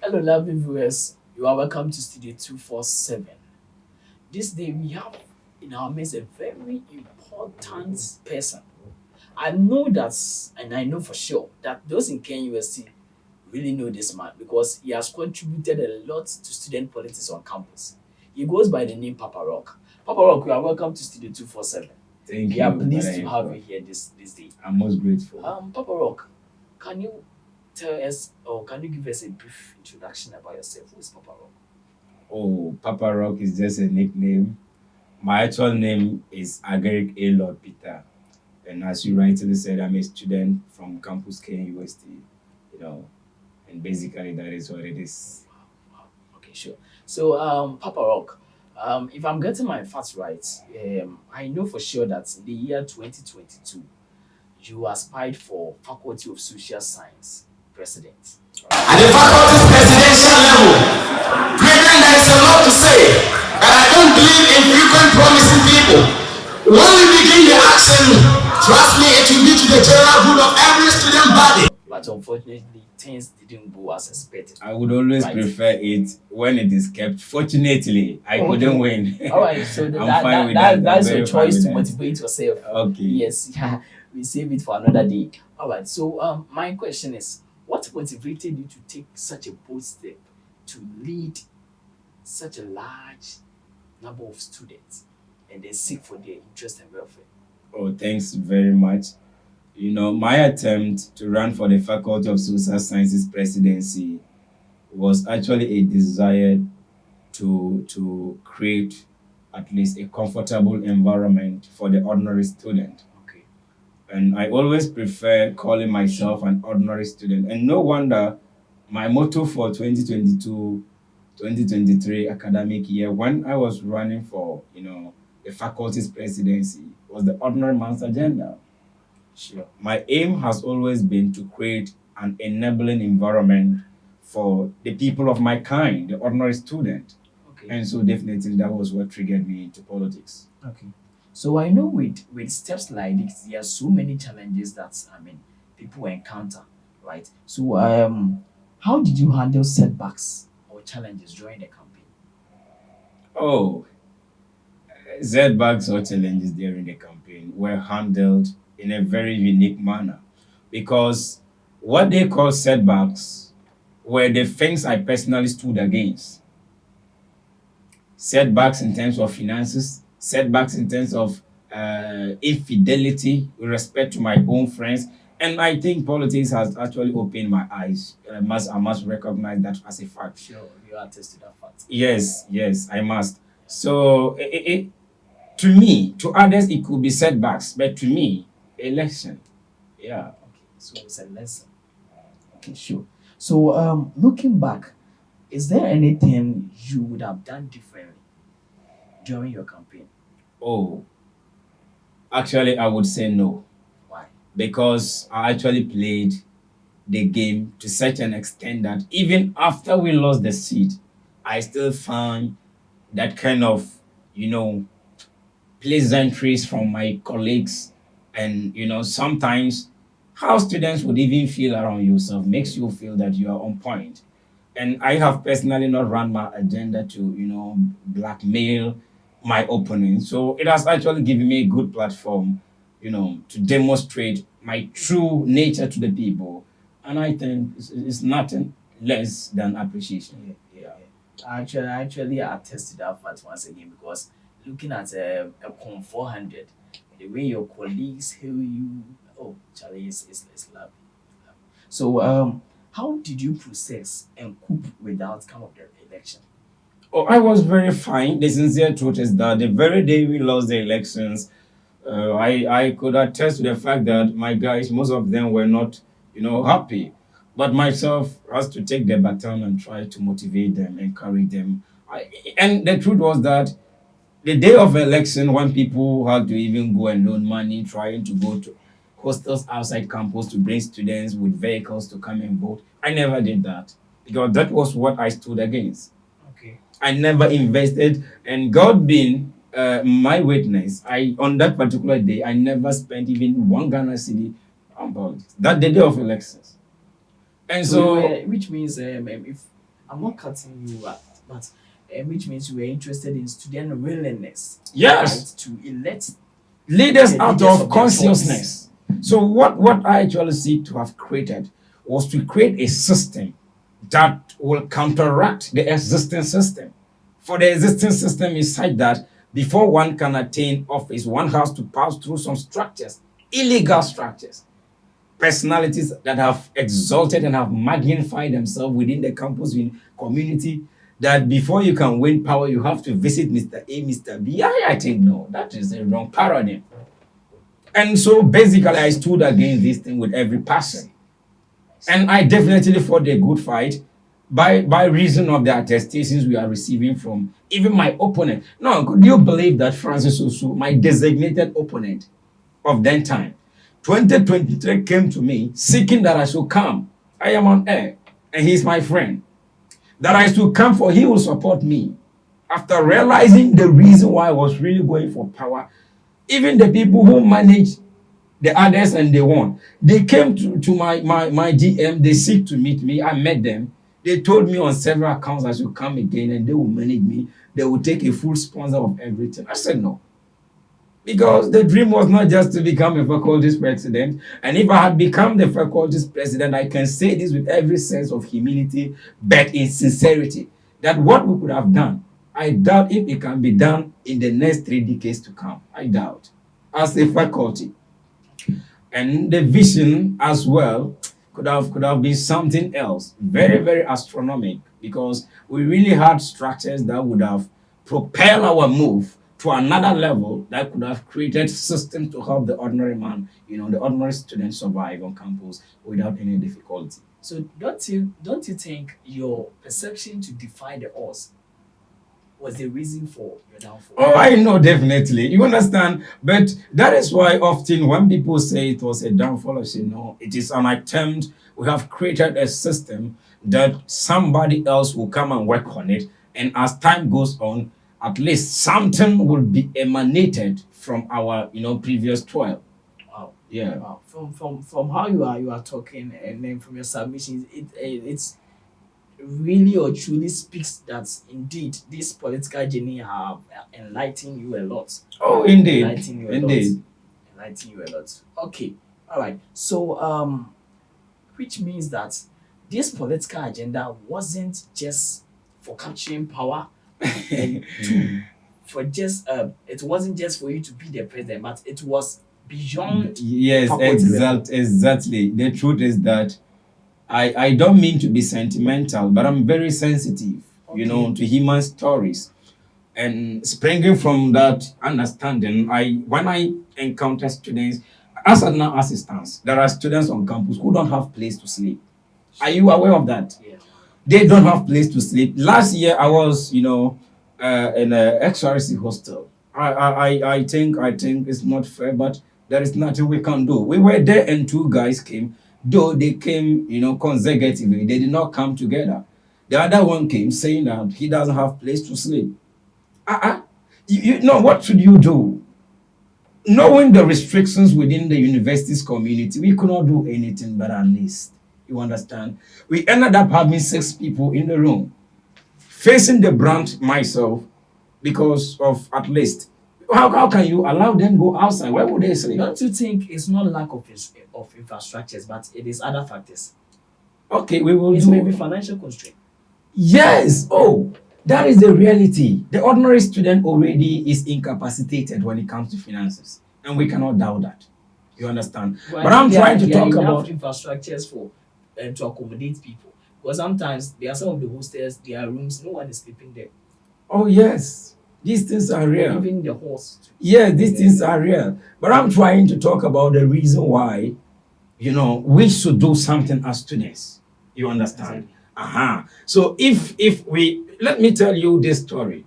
Hello, lovely viewers. You are welcome to Studio 247. This day we have in our midst a very important person. I know that, and I know for sure that those in Kenya USC really know this man because he has contributed a lot to student politics on campus. He goes by the name Papa Rock. Papa Rock, you are welcome to Studio 247. Thank We are you, pleased to Brother have Efo. you here this day. I'm most grateful. Papa Rock, can you tell us or can you give us a brief introduction about yourself? Who is Papa Rock? Oh, Papa Rock is just a nickname. My actual name is Agaric A. Lord Peter. And as you rightly said, I'm a student from Campus K University, you know, and basically that is what it is. Wow. Okay, sure. So, Papa Rock, if I'm getting my facts right, I know for sure that in the year 2022, you aspired for Faculty of Social Science president. Right? At the faculty's presidential level, brethren, there is a lot to say, but I don't believe in frequent promising people. When we begin the action, trust me, it will be to the general good of every student body. But unfortunately, things didn't go as expected. I would always Right. prefer it when it is kept. Fortunately, I Okay. couldn't win. All right, so I'm that, fine that, with that that. that's I'm your very fine choice with to that. motivate yourself. Okay. Yes, yeah, we save it for another day. All right. So, my question is, what motivated you to take such a bold step to lead such a large number of students and then seek for their interest and welfare? Oh, thanks very much. My attempt to run for the Faculty of Social Sciences presidency was actually a desire to create at least a comfortable environment for the ordinary student. Okay. And I always prefer calling myself an ordinary student. And no wonder my motto for 2022-2023 academic year, when I was running for, the faculty's presidency, was the ordinary man's agenda. Sure. My aim has always been to create an enabling environment for the people of my kind, the ordinary student. Okay. And so definitely that was what triggered me into politics. Okay. So I know with steps like this, there are so many challenges that people encounter, right? So how did you handle setbacks or challenges during the campaign? Oh, setbacks or challenges during the campaign were handled in a very unique manner because what they call setbacks were the things I personally stood against. Setbacks in terms of finances, setbacks in terms of infidelity with respect to my own friends. And I think politics has actually opened my eyes. I must recognize that as a fact. Sure, you attest to that fact. Yes, I must. So, to me, to others, it could be setbacks, but to me, election. Yeah. Okay, so it's a lesson. Okay, sure. So looking back, is there anything you would have done differently during your campaign? Oh, actually, I would say no Why? because I actually played the game to such an extent that even after we lost the seat, I still found that kind of, you know, pleasantries from my colleagues. And, sometimes how students would even feel around yourself makes you feel that you are on point. And I have personally not run my agenda to, blackmail my opponent. So it has actually given me a good platform, to demonstrate my true nature to the people. And I think it's nothing less than appreciation. Yeah, Yeah. yeah. I actually attest to that fact once again because looking at a Com 400, the way your colleagues hail you, oh, Charlie, is lovely. So, how did you process and cope with the outcome of the election? Oh, I was very fine. The sincere truth is that the very day we lost the elections, I could attest to the fact that my guys, most of them were not, happy. But myself has to take the baton and try to motivate them, encourage them. And the truth was that the day of election, when people had to even go and loan money, trying to go to hostels outside campus to bring students with vehicles to come and vote, I never did that because that was what I stood against. Okay. I never invested, and God being my witness, I on that particular day I never spent even one Ghana city on politics. That the day of elections, and So, so which means if I'm not cutting you out, but which means you were interested in student willingness, Yes. right, to elect Leaders the out leaders of of their choice. consciousness. So what I actually seek to have created was to create a system that will counteract the existing system. For the existing system is such that before one can attain office, one has to pass through some structures, illegal structures, personalities that have exalted and have magnified themselves within the campus community. That before you can win power, you have to visit Mr. A, Mr. B. I think no, that is a wrong paradigm. And so basically, I stood against this thing with every passion. And I definitely fought a good fight by reason of the attestations we are receiving from even my opponent. Now, could you believe that Francis Osu, my designated opponent of that time, 2023 came to me seeking that I should come. I am on air, and he's my friend. That I should come for he will support me. After realizing the reason why I was really going for power, even the people who manage the others and they won. They came to my GM, they seek to meet me. I met them. They told me on several accounts I should come again and they will manage me. They will take a full sponsor of everything. I said no. Because the dream was not just to become a faculty's president. And if I had become the faculty's president, I can say this with every sense of humility, but in sincerity, that what we could have done, I doubt if it can be done in the next 3 decades to come. I doubt. As a faculty. And the vision as well could have been something else, very, very astronomical, because we really had structures that would have propelled our move to another level that could have created systems to help the ordinary man, the ordinary student survive on campus without any difficulty. So don't you think your perception to defy the odds was the reason for your downfall? Oh, I know, definitely. You understand? But that is why often when people say it was a downfall, I say, no, it is an attempt. We have created a system that somebody else will come and work on it. And as time goes on, at least something will be emanated from our, previous toil. Wow. Yeah. Wow. From how you are talking and then from your submissions, it's really or truly speaks that indeed this political journey have enlightened you a lot. Oh, indeed. Enlightened you a Indeed. lot. Enlightened you a lot. Okay. All right. So which means that this political agenda wasn't just for capturing power and for just it wasn't just for you to be the president, but it was beyond Yes, faculty level. exactly. The truth is that I don't mean to be sentimental, but I'm very sensitive, Okay. to human stories. And springing from that understanding, when I encounter students, as an assistants, there are students on campus who don't have place to sleep. Are you aware of that? Yeah. They don't have place to sleep. Last year, I was, in a XRC hostel. I think it's not fair, but there is nothing we can do. We were there, and 2 guys came. Though they came, consecutively, they did not come together. The other one came saying that he doesn't have place to sleep. You know what should you do? Knowing the restrictions within the university's community, we could not do anything but at least. You understand? We ended up having 6 people in the room, facing the brunt myself because of at least. How can you allow them go outside? Where would they sleep? Don't you think it's not lack of infrastructures, but it is other factors? Okay, we will It's do. maybe financial constraint. Yes. Oh, that is the reality. The ordinary student already is incapacitated when it comes to finances, and we cannot doubt that. You understand? But I'm trying to talk about. Infrastructures for to accommodate people. Because sometimes there are some of the hostels, their rooms, no one is sleeping there. Oh yes, these things are real. Even the horse. Yeah, these things are real. But I'm trying to talk about the reason why, we should do something as students. You understand? So if we let me tell you this story.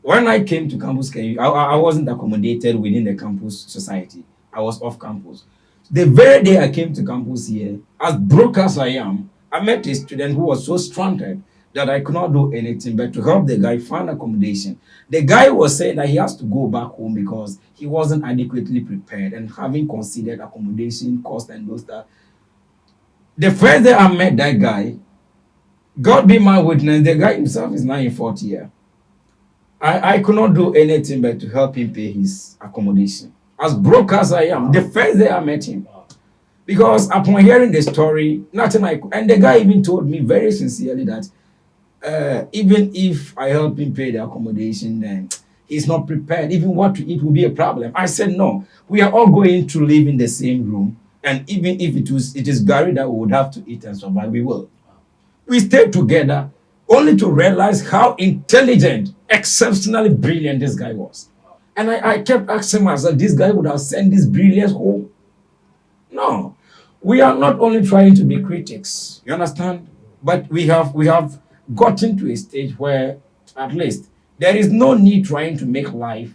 When I came to campus, I wasn't accommodated within the campus society. I was off campus. The very day I came to campus here, as broke as I am, I met a student who was so stranded that I could not do anything but to help the guy find accommodation. The guy was saying that he has to go back home because he wasn't adequately prepared and having considered accommodation, cost, and those stuff. The first day I met that guy, God be my witness, the guy himself is now in 40 year. I could not do anything but to help him pay his accommodation. As broke as I am, the first day I met him, because upon hearing the story, nothing I could, and the guy even told me very sincerely that even if I help him pay the accommodation, then he's not prepared. Even what to eat will be a problem. I said, no, we are all going to live in the same room. And even if it is Gary that we would have to eat and survive, we will. We stayed together only to realize how intelligent, exceptionally brilliant this guy was. And I kept asking myself, this guy would have sent this brilliance home? No. We are not only trying to be critics, you understand? But we have gotten to a stage where at least there is no need trying to make life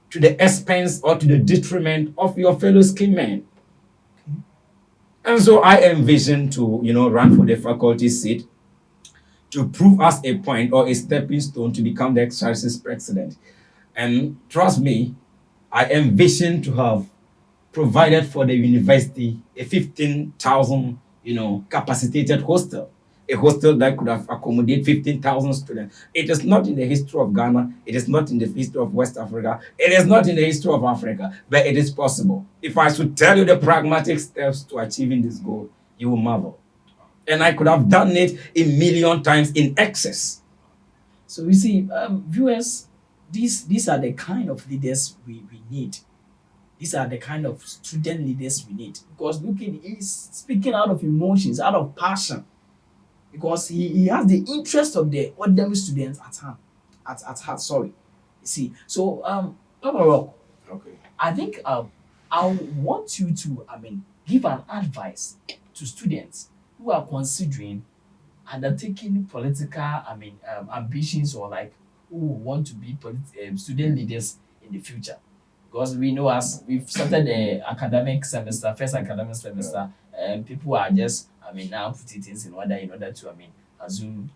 to the expense or to the detriment of your fellow skin men. And so I envision to, run for the faculty seat to prove us a point or a stepping stone to become the exercise president. And trust me, I envision to have provided for the university a 15,000, capacitated hostel. A hostel that could have accommodated 15,000 students. It is not in the history of Ghana. It is not in the history of West Africa. It is not in the history of Africa, but it is possible. If I should tell you the pragmatic steps to achieving this goal, you will marvel. And I could have done it a million times in excess. So you see, viewers, these are the kind of leaders we need. These are the kind of student leaders we need. Because he's speaking out of emotions, out of passion. Because he has the interest of the ordinary students at heart. Sorry, you see. So Papa Rock, Okay. I think I want you to give an advice to students who are considering undertaking political ambitions, or like who want to be student leaders in the future. Because we know, as we've started the first academic semester, people are just now putting things in order to assume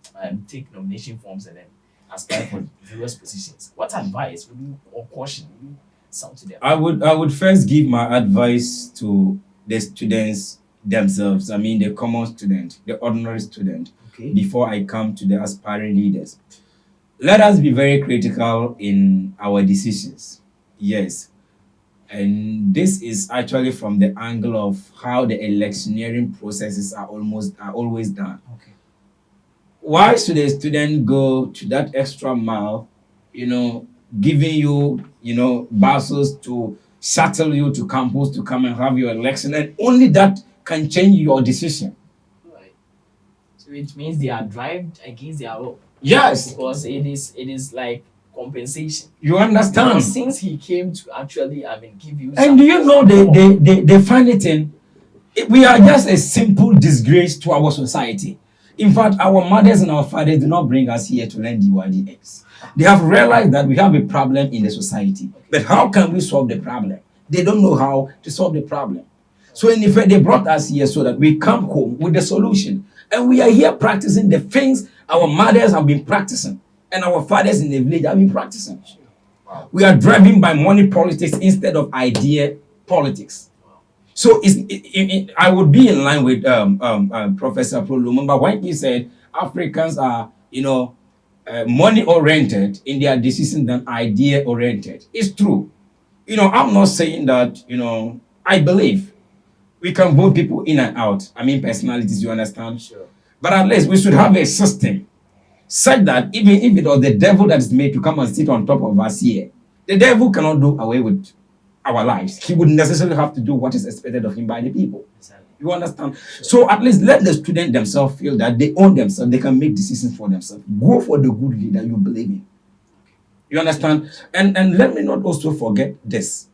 take nomination forms and then aspire for various positions. What advice would you, or caution would you sound to them? I would first give my advice to the students themselves. The common student, the ordinary student, Okay. before I come to the aspiring leaders. Let us be very critical in our decisions. Yes. And this is actually from the angle of how the electioneering processes are always done. Okay. Why should a student go to that extra mile, giving you, buses to shuttle you to campus to come and have your election, and only that can change your decision? Right. So it means they are driven against their will. Yes, Because it is like compensation. you understand. Because since he came to actually give you And do you know the funny thing? We are just a simple disgrace to our society. In fact, our mothers and our fathers do not bring us here to learn DYD eggs. They have realized that we have a problem in the society. But how can we solve the problem? They don't know how to solve the problem. So in effect, they brought us here so that we come home with the solution. And we are here practicing the things our mothers have been practicing and our fathers in the village have been practicing. We are driven by money politics instead of idea politics. So I would be in line with Professor Pro Lumumba when he said Africans are, money oriented in their decisions than idea oriented. It's true. I'm not saying that, I believe we can vote people in and out. Personalities, you understand? Sure. But at least we should have a system such that even if it was the devil that is made to come and sit on top of us here, the devil cannot do away with our lives. He would necessarily have to do what is expected of him by the people. Exactly. You understand? Sure. So at least let the student themselves feel that they own themselves, they can make decisions for themselves. Go for the good leader you believe in. You understand? And let me not also forget this.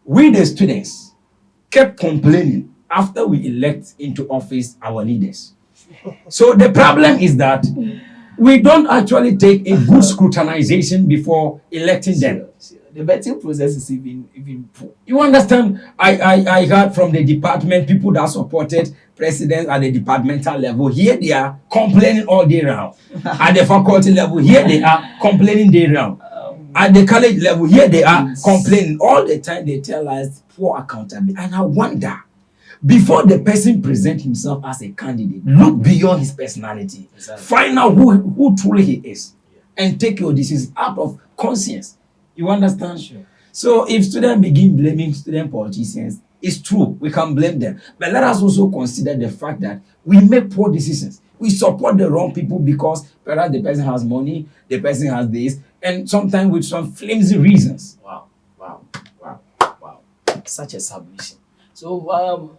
We the students kept complaining after we elect into office our leaders. So the problem is that we don't actually take a good scrutinization before electing them. Sure. The vetting process is even poor. You understand? I heard from the department, people that supported presidents at the departmental level, here they are complaining all day round. At the faculty level, here they are complaining day round. At the college level, here they are complaining all the time. They tell us poor accountability. And I wonder, Before the person present himself as a candidate, look beyond his personality. Exactly. Find out who truly he is, and take your decisions out of conscience. You understand? Sure. So if students begin blaming student politicians, it's true, we can blame them. But let us also consider the fact that we make poor decisions. We support the wrong people because perhaps the person has money, the person has this, and sometimes with some flimsy reasons. Wow, wow, wow, wow. Such a submission. So,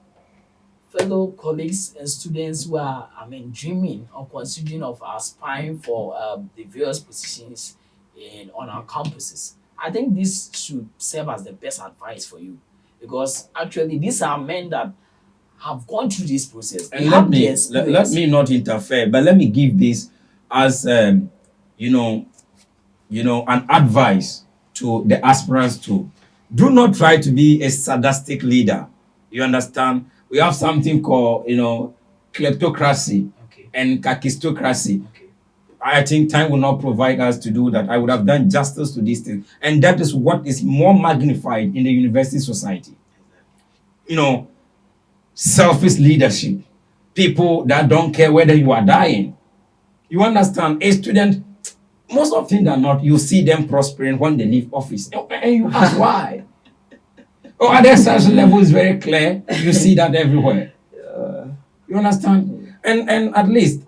fellow colleagues and students who are, dreaming or considering of aspiring for the various positions on our campuses, I think this should serve as the best advice for you, because actually these are men that have gone through this process. They And have let the me experience. not interfere, but let me give this as you know an advice to the aspirants too. Do not try to be a sadistic leader. You understand? We have something called kleptocracy Okay. and kakistocracy. Okay. I think time will not provide us to do that. I would have done justice to these things, and that is what is more magnified in the university society. Selfish leadership, people that don't care whether you are dying. You understand? A student, most often than not, you see them prospering when they leave office, and you ask why. Oh, at the social level is very clear. You see that everywhere. You understand? And at least,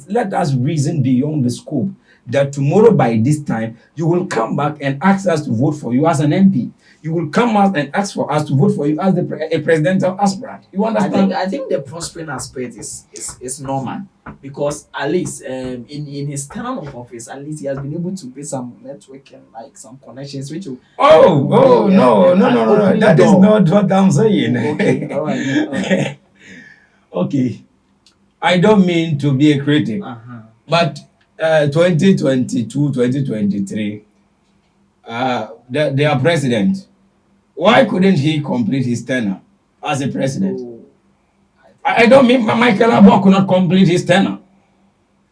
let us reason beyond the scope that tomorrow by this time you will come back and ask us to vote for you as an MP. You will come out and ask for us to vote for you as a presidential aspirant. You understand? I think the prospering aspect is normal, because at least in his tenure of office, at least he has been able to build some networking, like some connections, which will No. That is not what I'm saying. Okay, all right. Okay. I don't mean to be a critic, but 2022, 2023, their president, why couldn't he complete his tenure as a president? I don't mean Michael Abbo could not complete his tenure.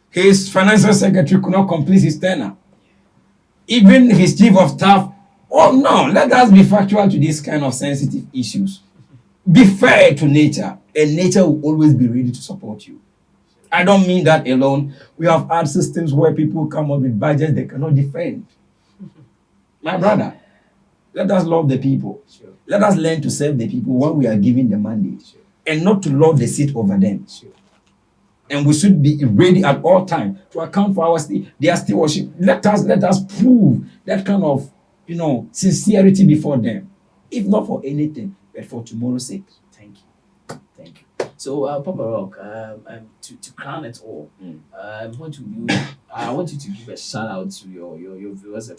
His financial secretary could not complete his tenure. Even his chief of staff. Oh no, let us be factual to these kind of sensitive issues. Be fair to nature, and nature will always be ready to support you. I don't mean that alone. We have had systems where people come up with budgets they cannot defend. My brother, let us love the people. Sure. Let us learn to serve the people when we are given the mandate, and not to lord the seat over them. Sure. And we should be ready at all times to account for their stewardship. Let us prove that kind of sincerity before them, if not for anything, but for tomorrow's sake. Thank you. So, Papa Rock, to crown it all, I want you to give a shout out to your viewers,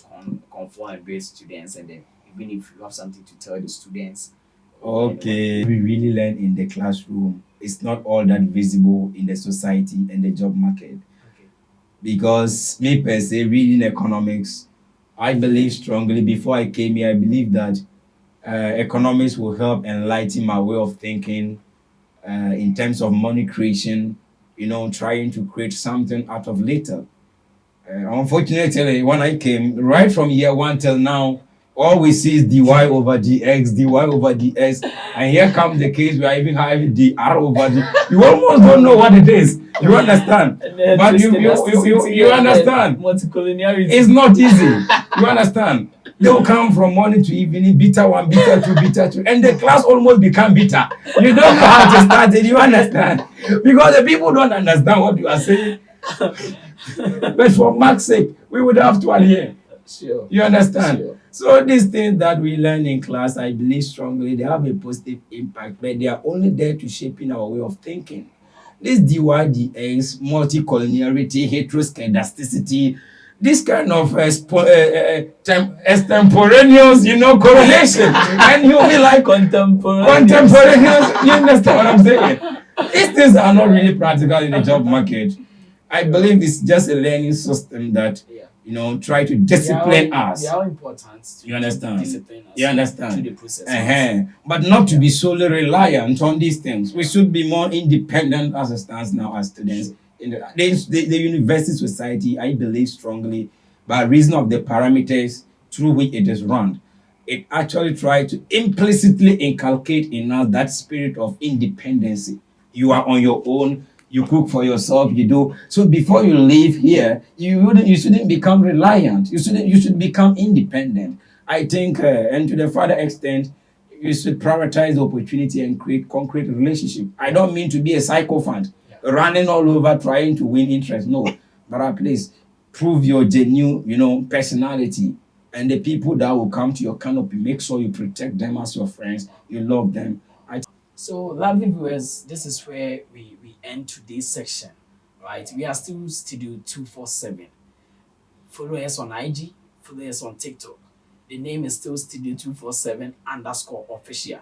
Conform and grade students, and then even if you have something to tell the students. Okay, we really learn in the classroom. It's not all that visible in the society and the job market. Okay. Because me per se, reading economics, I believe strongly. Before I came here, I believe that economics will help enlighten my way of thinking in terms of money creation, trying to create something out of little. Unfortunately, when I came, right from year one till now, all we see is dy over dx, dy over dx, and here comes the case where I even have dr over d. You almost don't know what it is. You understand? But you understand. Multicollinearity. It's not easy. You understand? They will come from morning to evening, beta 1, beta 2, beta 2, and the class almost become beta. You don't know how to start it. You understand? Because the people don't understand what you are saying. But for Mark's sake, we would have to adhere. Sure. You understand? Sure. So these things that we learn in class, I believe strongly, they have a positive impact, but they are only there to shaping our way of thinking. This dy, dx, multicollinearity, heteroscedasticity, this kind of extemporaneous, correlation, and you'll be like contemporaneous. You understand what I'm saying? These things are not really practical in the job market. I believe it's just a learning system that try to discipline us. They are important. You understand? Discipline us. You understand? To the process. But not to be solely reliant on these things. We should be more independent as it stands now as students. In the university society, I believe strongly, by reason of the parameters through which it is run. it actually tries to implicitly inculcate in us that spirit of independency. You are on your own. You cook for yourself. You do so before you leave here. You shouldn't become reliant. You should become independent. I think, and to the further extent, you should prioritize the opportunity and create concrete relationship. I don't mean to be a sycophant, Yeah. running all over trying to win interest. No, but at least prove your genuine, personality, and the people that will come to your canopy. Make sure you protect them as your friends. You love them. So, lovely viewers, this is where we end today's section, right? We are still Studio 247. Follow us on IG, follow us on TikTok. The name is still Studio 247 _ official.